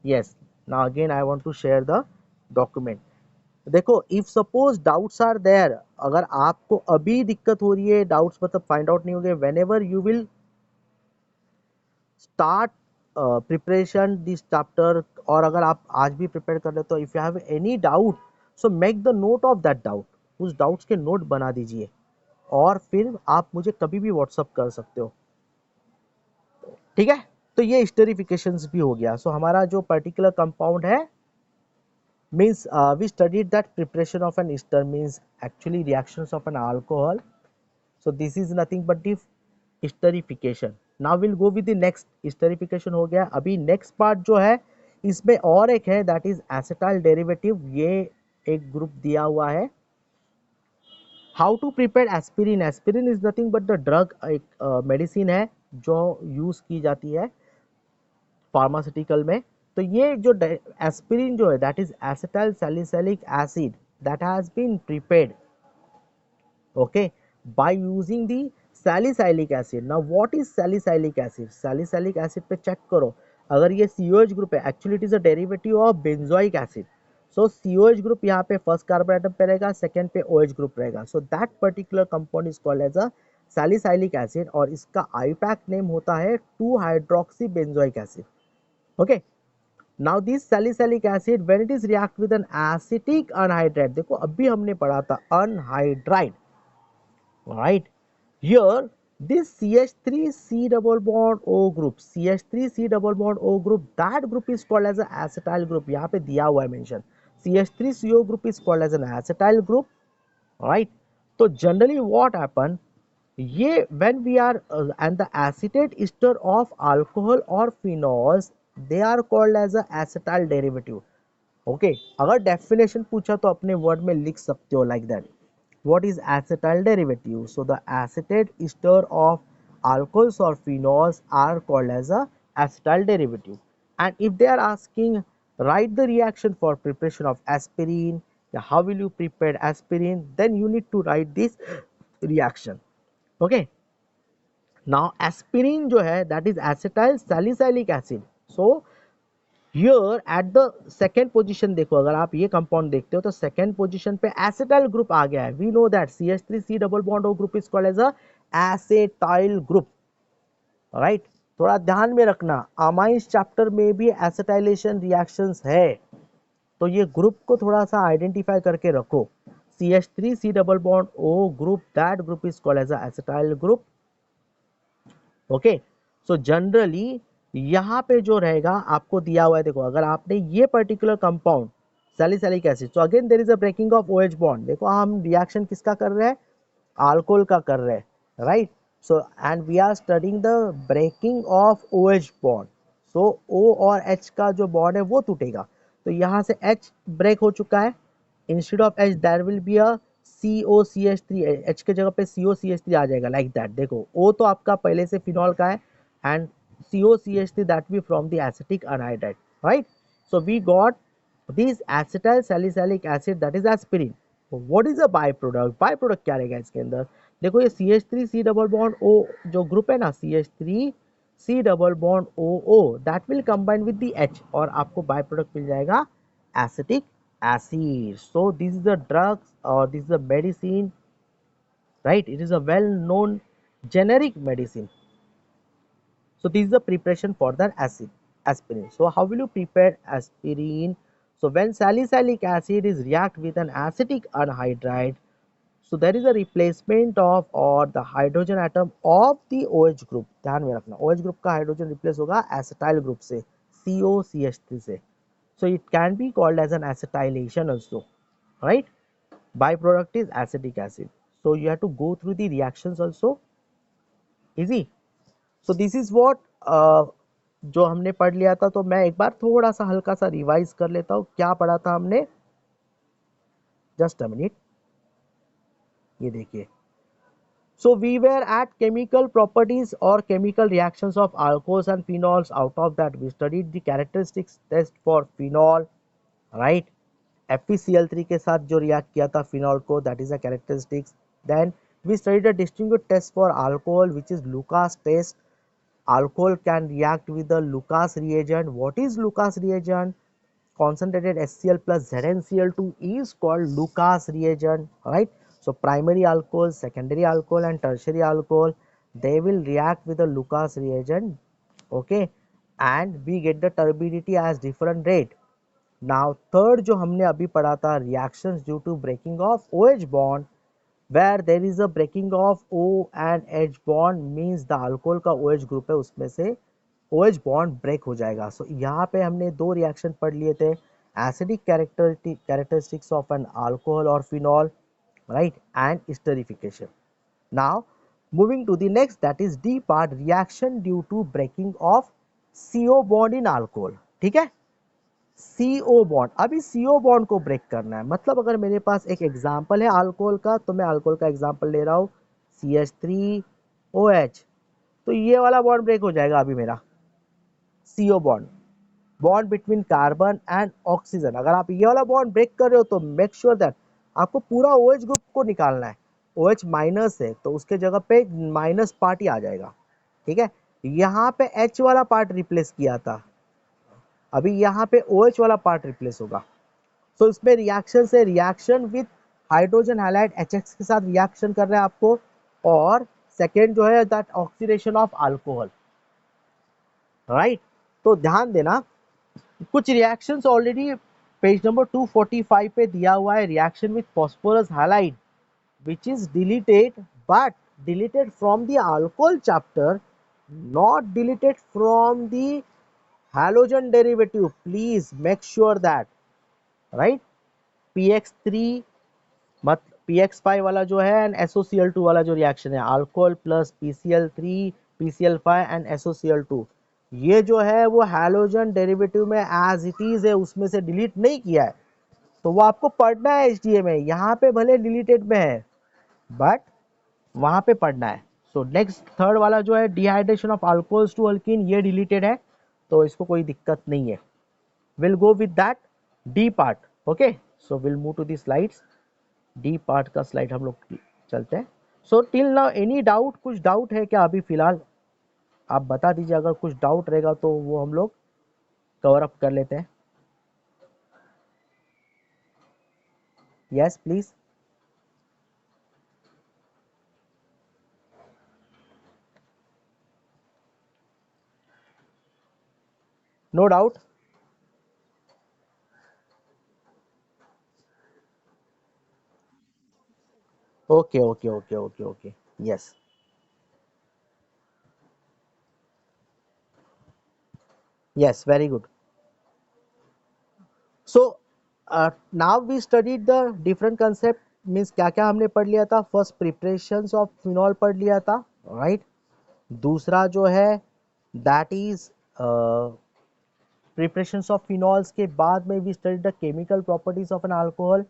Yes. Now again I want to share the document. देखो, if suppose doubts are there, अगर आपको अभी दिक्कत हो रही है, डाउट्स मतलब फाइंड आउट नहीं हो गए, when ever you will start preparation this chapter, और अगर आप आज भी प्रिपेयर कर ले तो if you have any doubt, so make the note of that doubt, उस डाउट्स के नोट बना दीजिए और फिर आप मुझे कभी भी व्हाट्सअप कर सकते हो, ठीक है। तो ये स्टेरिफिकेशंस भी हो गया। सो हमारा जो पर्टिकुलर कंपाउंड है, means we studied that preparation of an ester means actually reactions of an alcohol. So this is nothing but the esterification. Now we'll go with the next. esterification हो गया। अभी next part जो है इसमें और एक है, that is acetyl derivative। ये एक ग्रुप दिया हुआ है। How to prepare aspirin. Aspirin is nothing but the drug, एक मेडिसिन है जो यूज की जाती है फार्मास्यूटिकल में। तो ये जो एस्पिरिन जो है, that is acetyl salicylic acid that has been prepared, okay, by using the salicylic acid. Now what is salicylic acid? Salicylic acid पे चेक करो, अगर ये COH ग्रुप है, actually it is a derivative of benzoic acid. So COH group यहाँ पे first carbon atom पे रहेगा, second पे OH ग्रुप रहेगा। So that particular compound is called as a salicylic acid, और इसका आईपैक नेम होता है 2 hydroxy benzoic acid, okay. Now this salicylic acid when it is react with an acetic anhydride, देखो अभी हमने पढ़ा था anhydride, right. Here this CH3C double bond O group, CH3C double bond O group, that group is called as a acetyl group। यहाँ पे दिया हुआ है mention, CH3CO group is called as an acetyl group, right। तो generally what happen, ये when we are and the acetate ester of alcohol or phenols, they are called as a acetyl derivative, okay। अगर definition पूछा तो अपने word में लिख सकते हो like that। What is acetyl derivative? So the acetate ester of alcohols or phenols are called as a acetyl derivative. And if they are asking, write the reaction for preparation of aspirin, how will you prepare aspirin, then you need to write this reaction, okay। Now aspirin जो है, that is acetyl salicylic acid। So here at the second position, देखो अगर आप ये compound देखते हो तो second position पे एसिटाइल ग्रुप आ गया है। We know that CH3C double bond O group is called as a acetyl group, right. थोड़ा ध्यान में रखना, अमाइंस चैप्टर में भी एसिटाइलेशन रिएक्शंस है, तो ये ग्रुप को थोड़ा सा आइडेंटिफाई करके रखो। CH3C double bond O group, that group is called as a acetyl group, okay. So generally यहाँ पे जो रहेगा आपको दिया हुआ है, देखो अगर आपने ये particular compound salicylic acid, so again there is a breaking of OH bond. देखो हम रिएक्शन किसका कर रहे हैं, अल्कोहल का कर रहे हैं, right. So and we are studying the breaking of OH bond. So O और H का जो बॉन्ड है वो टूटेगा, तो यहाँ से H ब्रेक हो चुका है, instead of H there will be a COCH3, H के जगह पे COCH3 आ जाएगा, लाइक दैट। देखो O तो आपका पहले से फिनॉल का है, एंड COCH3 दैट भी from the acetic anhydride, right. So we got this acetyl salicylic acid, that is aspirin. What is a by product? By product क्या रहेगा इसके अंदर? देखो ये CH3C डबल बॉन्ड O जो ग्रुप है ना, CH3C double bond OO, that will combine with the H, और आपको बाय प्रोडक्ट मिल जाएगा acetic acid। So this is a drug or this is a medicine, right? It is a well known generic medicine. So this is the preparation for the aspirin. So how will you prepare aspirin? So when salicylic acid is react with an acetic anhydride, so there is a replacement of or the hydrogen atom of the OH group। ध्यान में रखना, OH group का hydrogen replace होगा acetyl group से, COCH3 से। So it can be called as an acetylation also, right? Byproduct is acetic acid, so you have to go through the reactions also, easy। So this is what जो हमने पढ़ लिया था, तो मैं एक बार थोड़ा सा हल्का सा रिवाइज कर लेता हूँ। क्या पढ़ा था हमने, जस्ट अ मिनट, ये देखिए। So we were at chemical properties or chemical reactions of alcohols and phenols। Out of that we studied the characteristics test for phenol, right। FeCl3 के साथ जो रिएक्ट किया था फिनॉल को, that is a characteristics. Then we studied a distinguished test for alcohol which is Lucas test. alcohol can react with the Lucas reagent. What is Lucas reagent? Concentrated HCl plus ZnCl2 is called Lucas reagent, right? So primary alcohol, secondary alcohol and tertiary alcohol, they will react with the Lucas reagent, okay, and we get the turbidity as different rate. Now third जो हमने अभी पढ़ा था, reactions due to breaking of OH bond, where there is a breaking of O and H bond means the alcohol का OH group है उसमें से OH bond break हो जाएगा. So यहाँ पे हमने दो reaction पढ़ लिए थे, acidic characteristics of an alcohol or phenol, right, and esterification. Now moving to the next, that is D part, reaction due to breaking of CO bond in alcohol. ठीक है, CO बॉन्ड, अभी CO bond को break करना है. मतलब अगर मेरे पास एक एग्जांपल है अल्कोहल का, तो मैं अल्कोहल का एग्जांपल ले रहा हूँ CH3OH, तो ये वाला बॉन्ड ब्रेक हो जाएगा अभी मेरा CO bond, bond between carbon and oxygen. अगर आप ये वाला बॉन्ड ब्रेक कर रहे हो तो मेक श्योर दैट आपको पूरा OH ग्रुप को निकालना है. OH माइनस है तो उसके जगह पे माइनस पार्ट ही आ जाएगा. ठीक है, यहाँ पे H वाला पार्ट रिप्लेस किया था, अभी यहाँ पे OH वाला पार्ट रिप्लेस होगा. सो इसमें रिएक्शन से reaction with hydrogen halide HX के साथ रिएक्शन कर रहे हैं आपको, और सेकेंड जो है that oxidation of alcohol, right. तो ध्यान देना, कुछ रिएक्शंस ऑलरेडी पेज नंबर 245 पे दिया हुआ है. Reaction with phosphorus halide which is deleted, but deleted from the alcohol chapter, not deleted from the halogen derivative. Please make sure that, right. px3 मत px5 वाला जो है एंड SOCl2 वाला जो रिएक्शन है, alcohol plus PCl3 PCl5 and SOCl2, ये जो है वो हैलोजन डेरिवेटिव में एज इट इज है, उसमें से डिलीट नहीं किया है, तो वो आपको पढ़ना है HDA में. यहाँ पे भले डिलीटेड में है बट वहां पे पढ़ना है. सो नेक्स्ट थर्ड वाला जो है dehydration of alcohols to alkene, ये डिलीटेड है तो इसको कोई दिक्कत नहीं है. Will go with that D part. Okay, so will move to the slides. D part का स्लाइड हम लोग चलते हैं. So till now any doubt, कुछ डाउट है क्या अभी फिलहाल? आप बता दीजिए, अगर कुछ डाउट रहेगा तो वो हम लोग कवर अप कर लेते हैं. Yes please. No doubt. Okay okay okay okay okay, yes. Yes, very good. So now we studied the different concept, means क्या क्या हमने पढ़ लिया था. फर्स्ट प्रिपरेशंस ऑफ फिनॉल पढ़ लिया था, राइट. दूसरा जो है that is preparations of phenols के बाद में we studied the chemical properties of an alcohol,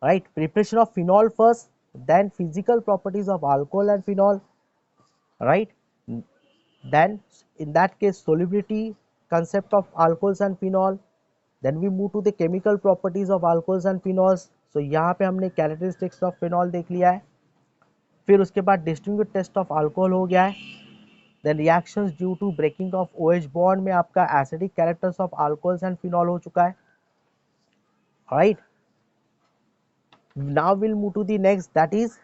right. Preparation of phenol first, then physical properties of alcohol and phenol, right. Then in that case solubility concept of alcohols and phenol, then we move to the chemical properties of alcohols and phenols. So यहाँ पे हमने characteristics of phenol देख लिया है, फिर उसके बाद distinguished test of alcohol हो गया है, then reactions due to breaking of OH bond में आपका acidic characters of alcohols and phenol हो चुका है, right. Now we'll move to the next, that is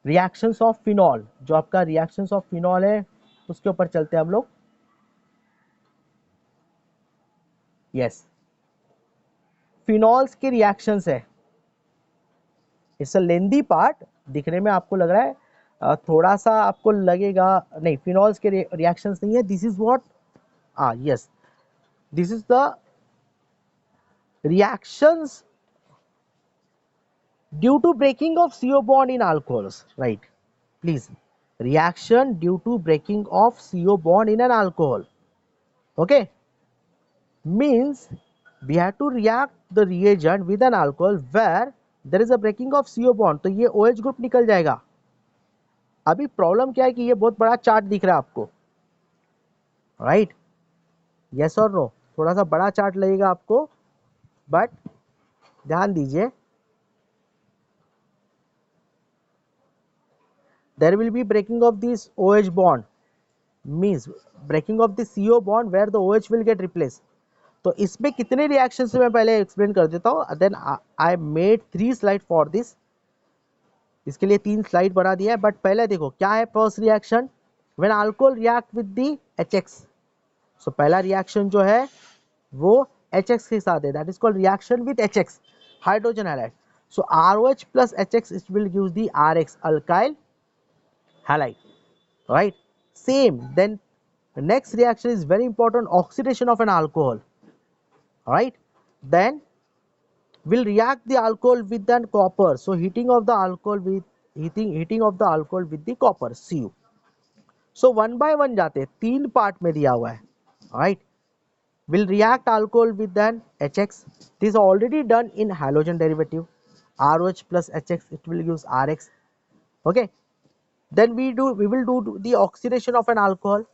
reactions of phenol. जो आपका reactions of phenol है उसके ऊपर चलते हैं हम लोग. यस, फिनॉल्स के रिएक्शंस है. इट्स अ लेंदी पार्ट, दिखने में आपको लग रहा है थोड़ा सा आपको लगेगा नहीं, फिनॉल्स के रिएक्शंस नहीं है. This is what, yes, this is the reactions due to breaking of CO bond in alcohols, right. Please, reaction due to breaking of CO bond in an alcohol, okay, means we have to react the reagent with an alcohol where there is a breaking of CO bond, तो ये OH group निकल जाएगा. अभी problem क्या है कि ये बहुत बड़ा चार्ट दिख रहा है आपको, राइट. यस और नो, थोड़ा सा बड़ा चार्ट लगेगा आपको, बट ध्यान दीजिए there will be breaking of this OH bond, means breaking of the CO bond where the OH will get replaced. तो इसमें कितने रिएक्शन मैं पहले एक्सप्लेन कर देता हूँ. Then I made 3 slide for this. इसके लिए 3 स्लाइड बना दिया है. बट पहले देखो क्या है first reaction. When alcohol react with the HX, so पहला रिएक्शन जो है वो HX के साथ है, that is called reaction with HX, hydrogen halide. So ROH plus HX it will give the RX, alkyl halide, right. Same then next reaction is very important, oxidation of an alcohol, right. Then will react the alcohol with the copper, so heating of the alcohol with heating of the alcohol with the copper, Cu. So one by one जाते हैं, 3 part में दिया हुआ है, right. Will react alcohol with an HX, this is already done in halogen derivative. ROH plus HX it will use RX, okay. Then we will do the oxidation of an alcohol,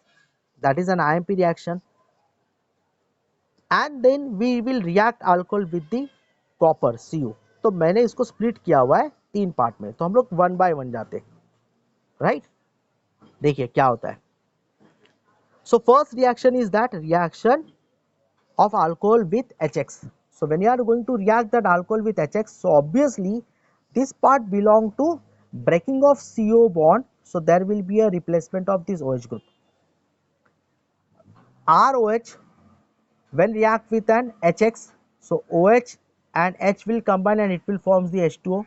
that is an IMP reaction, and then we will react alcohol with the copper, Cu. तो मैंने इसको split किया हुआ है 3 part में, तो हम लोग 1 by 1 जाते हैं, राइट. देखिए क्या होता है. So first reaction is that reaction of alcohol with HX. So when you are going to react that alcohol with HX, so obviously this part belong to breaking of CO bond, so there will be a replacement of this OH group. ROH when react with an HX, so OH and H will combine and it will form the H2O,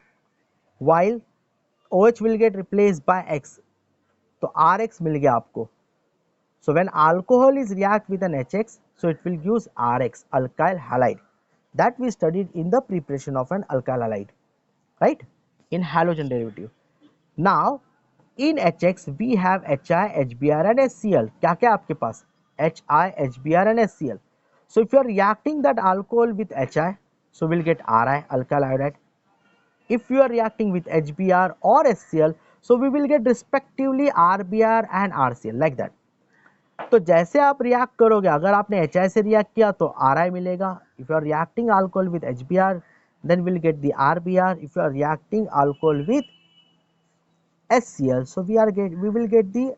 while OH will get replaced by X, तो RX मिल गया आपको. So when alcohol is react with an HX, so it will use RX, alkyl halide, that we studied in the preparation of an alkyl halide, right, in halogen derivative. Now in HX we have HI, HBr and HCl. क्या क्या आपके पास HI, HBr and HCl. So if you are reacting that alcohol with HI, so we'll get RI, alkyl iodide. If you are reacting with HBr or HCl, so we will get respectively RBr and RCl, like that. तो जैसे आप react करोगे, अगर आपने HI से react किया तो RI मिलेगा. If you are reacting alcohol with HBr, then will get the RBr. If you are reacting alcohol with HCl, so we will get the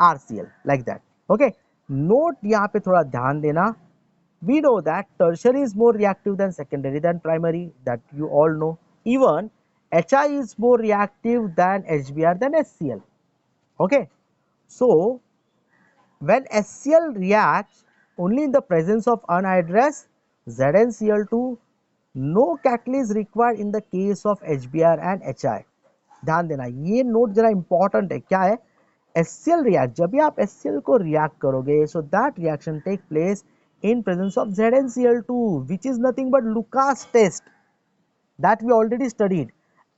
RCl, like that, okay. Note यहाँ पे थोड़ा ध्यान देना. We know that tertiary is more reactive than secondary than primary, that you all know. Even HI is more reactive than HBr than HCl, okay. So when HCl reacts only in the presence of anhydrous ZnCl2, no catalyst required in the case of HBr and HI. ध्यान देना, ये note जरा important है. क्या है, HCl react, जब भी आप HCl को रिएक्ट करोगे, so that reaction take place in presence of ZnCl2, which is nothing but Lucas test that we already studied.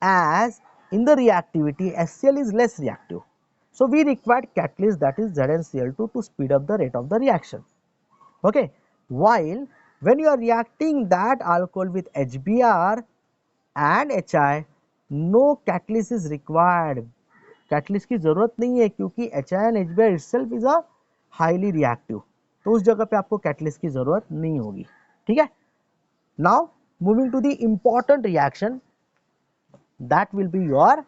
As in the reactivity, HCl is less reactive, so we required catalyst, that is ZnCl2, to speed up the rate of the reaction, okay. While when you are reacting that alcohol with HBr and HI, no catalyst is required. Catalyst की जरूरत नहीं है, क्योंकि HI and HBr itself is a highly reactive, तो उस जगह पे आपको कैटलिस्ट की जरूरत नहीं होगी, ठीक है. Now moving to the important reaction, that will be your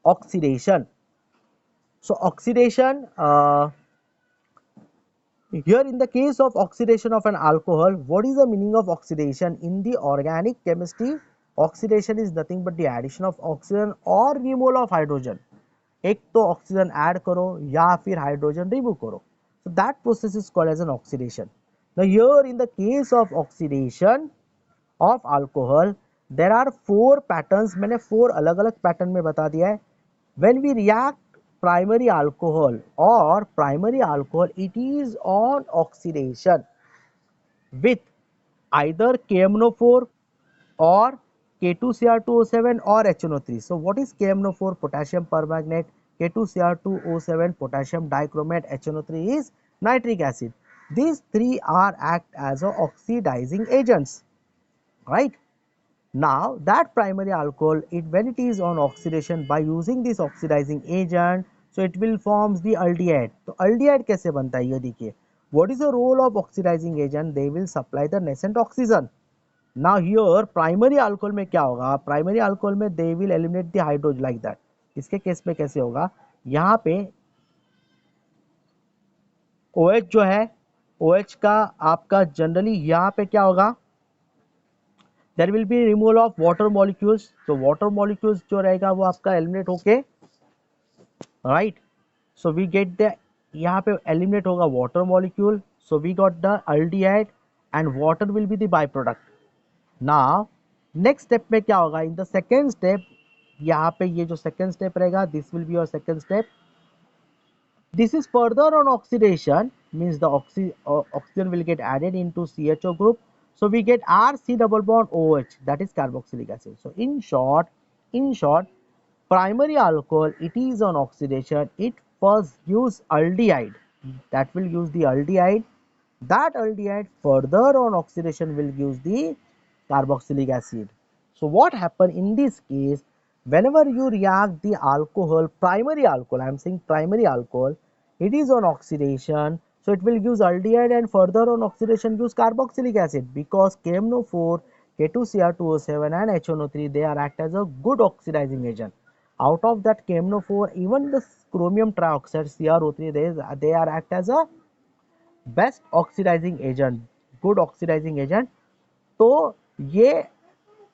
oxidation. So oxidation, here in the case of oxidation of an alcohol, what is the meaning of oxidation in the organic chemistry? Oxidation is nothing but the addition of oxygen or removal of hydrogen. एक तो oxygen add करो या फिर hydrogen remove करो, so that process is called as an oxidation. Now here in the case of oxidation of alcohol, there are 4 patterns. मैंने 4 अलग अलग pattern में बता दिया है. When we react primary alcohol, it is on oxidation with either KMNO4 or K2Cr2O7 or HNO3. So what is KMNO4? Potassium permanganate. K2Cr2O7 potassium dichromate. HNO3 is nitric acid. These 3 are act as oxidizing agents, right. Now that primary alcohol, when it is on oxidation, by using this oxidizing agent, so it will forms the aldehyde. तो aldehyde कैसे बनता है ये देखिए. What is the role of oxidizing agent? They will supply the nascent oxygen. Now here primary alcohol में क्या होगा, primary alcohol में they will eliminate the hydrogen, like that. इसके केस में कैसे होगा, यहाँ पे OH जो है, OH का आपका जनरली यहाँ पे क्या होगा, there will be removal of water molecules, तो वाटर मॉलिक्यूल्स जो रहेगा वो आपका एलिमिनेट होके, right, so we get the, यहाँ पे एलिमिनेट होगा water molecule, so we got the aldehyde and water will be the by product. Now next step में क्या होगा, इन द सेकेंड स्टेप, यहाँ पे ये जो सेकेंड स्टेप रहेगा, this will be your second step, this is further on oxidation, means the oxygen will get added into CHO group, so we get RC double bond OH, that is carboxylic acid. So in short, primary alcohol, it is on oxidation, it first gives aldehyde, that will use the aldehyde, that aldehyde further on oxidation will use the carboxylic acid. So what happen in this case, whenever you react the alcohol, primary alcohol, I am saying primary alcohol, it is on oxidation, so it will use aldehyde and further on oxidation gives carboxylic acid, because KMnO4, K2Cr2O7 and HNO3, they are act as a good oxidizing agent. Out of that KMnO4, even the chromium trioxide CrO3, they are act as a best oxidising agent, good oxidising agent. तो ये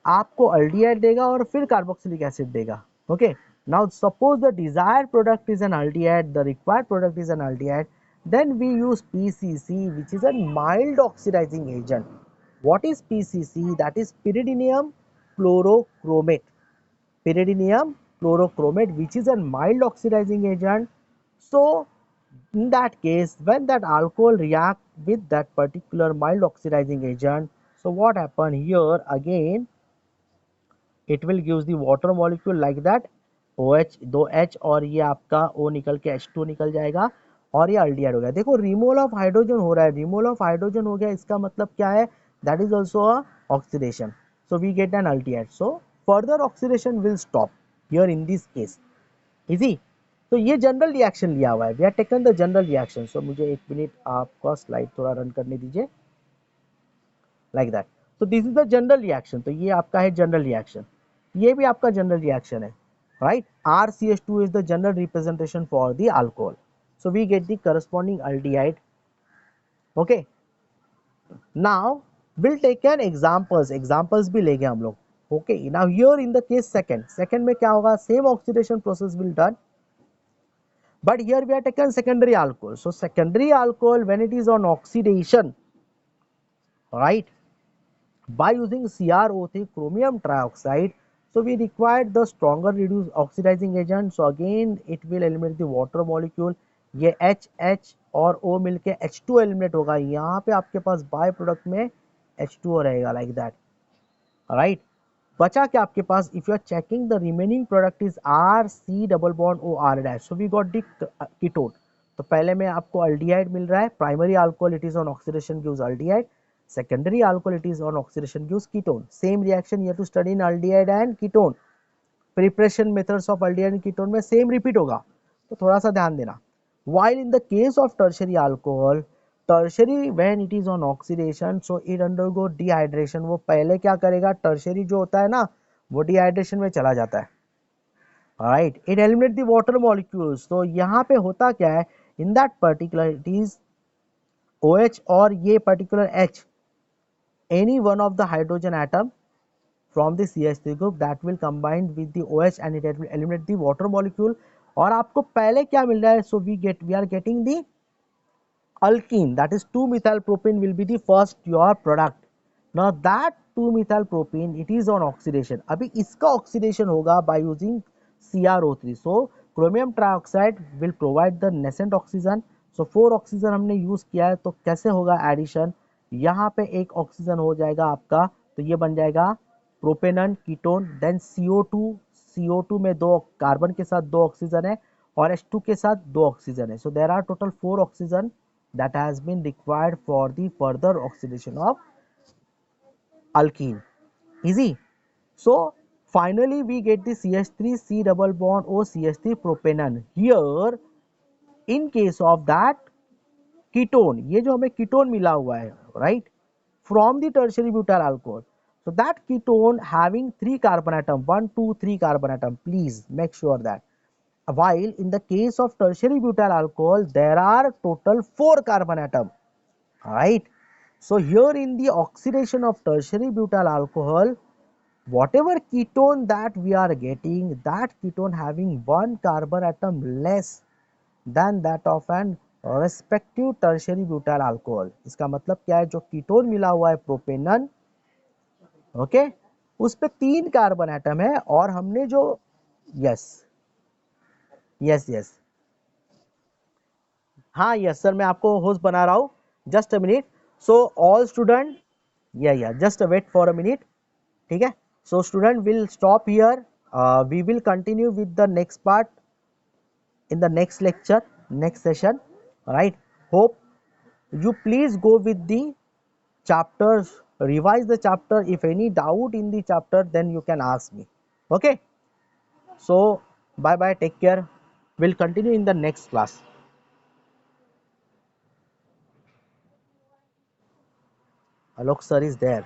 आपको aldehyde देगा और फिर carboxylic acid देगा। Okay, now suppose the desired product is an aldehyde, the required product is an aldehyde, then we use PCC which is a mild oxidising agent. What is PCC? That is pyridinium chlorochromate, pyridinium chlorochromate, which is a mild oxidizing agent. So in that case, when that alcohol react with that particular mild oxidizing agent, so what happen here again, it will gives the water molecule like that, OH, दो H और ये आपका O निकल के H2 निकल जाएगा और ये अल्डिहाइड हो गया। देखो रिमूवल ऑफ हाइड्रोजन हो रहा है, रिमूवल ऑफ हाइड्रोजन हो गया, इसका मतलब क्या है, that is also a oxidation, so we get an aldehyde, so further oxidation will stop here in this case. Easy. तो ये जनरल रिएक्शन लिया हुआ है, we are taken the general reaction. So मुझे एक मिनट आपका स्लाइड थोड़ा run करने दीजिए, लाइक दैट। तो this is the general reaction, तो ये आपका है जनरल रिएक्शन, ये भी आपका जनरल रिएक्शन है, right. RCH2 is the general representation for the alcohol, so we get the corresponding aldehyde. Okay, now will take an examples भी लेंगे हम लोग। Okay, now here in the case second में क्या होगा, same oxidation process will done, but here we are taken secondary alcohol. So secondary alcohol, when it is on oxidation, right, by using CrO3, chromium trioxide, so we required the stronger reduced oxidizing agent, so again it will eliminate the water molecule, ये H और O मिलके H2 eliminate होगा, यहाँ पे आपके पास by product में H2O रहेगा, like that, right. बचा क्या आपके पास, if you are checking the remaining product is RC double bond OR dash, so we got the ketone. तो पहले में आपको अल्डिहाइड मिल रहा है, primary alcohol it is on oxidation gives aldehyde, secondary alcohol it is on oxidation gives ketone. Same reaction you have to study in aldehyde and ketone, preparation methods of aldehyde and ketone में same repeat होगा, तो थोड़ा सा ध्यान देना। While in the case of tertiary alcohol, tertiary when it is on oxidation, so it undergo dehydration, वो पहले क्या करेगा, tertiary जो होता है ना वो dehydration में चला जाता है, right, it eliminate the water molecules। तो यहाँ पे होता क्या है, in that particular it is OH और ये particular H, any one of the hydrogen atom from the CH3 group that will combine with the OH and it will eliminate the water molecule। और आपको पहले क्या मिल रहा है, so we are getting the alkene, that is 2-methyl propane will be the first your product। now that 2-methyl propane it is on oxidation, अभी इसका oxidation होगा by using CrO3, so chromium trioxide will provide the nascent oxygen, so 4 oxygen हमने use किया है, तो कैसे होगा addition, यहाँ पे एक ऑक्सीजन हो जाएगा आपका, तो ये बन जाएगा प्रोपेनन कीटोन, देन CO2 में दो कार्बन के साथ 2 ऑक्सीजन है और H2 के साथ 2 ऑक्सीजन है, so there are total 4 oxygen that has been required for the further oxidation of alkene। easy। so finally we get the CH3 C double bond O CH3 propanone। here in case of that ketone, ये जो हमें ketone मिला हुआ है, right, from the tertiary butyl alcohol, so that ketone having 3 carbon atom, 1 2 3 carbon atom, please make sure that while in the case of tertiary butyl alcohol there are total 4 carbon atom, right? So here in the oxidation of tertiary butyl alcohol, whatever ketone that we are getting, that ketone having 1 carbon atom less than that of an respective tertiary butyl alcohol. इसका मतलब क्या है, जो ketone मिला हुआ है प्रोपेनन, okay, उस पे 3 कार्बन एटम है और हमने जो, यस यस यस, हाँ यस सर, मैं आपको होस्ट बना रहा हूँ, just a minute. So all student, या just wait for a minute, ठीक है. So student will stop here, we will continue with the next part in the next lecture, next session, right? Hope you please go with the chapters, revise the chapter. If any doubt in the chapter, then you can ask me, okay? So bye bye, take care, we'll continue in the next class. Alok sir is there.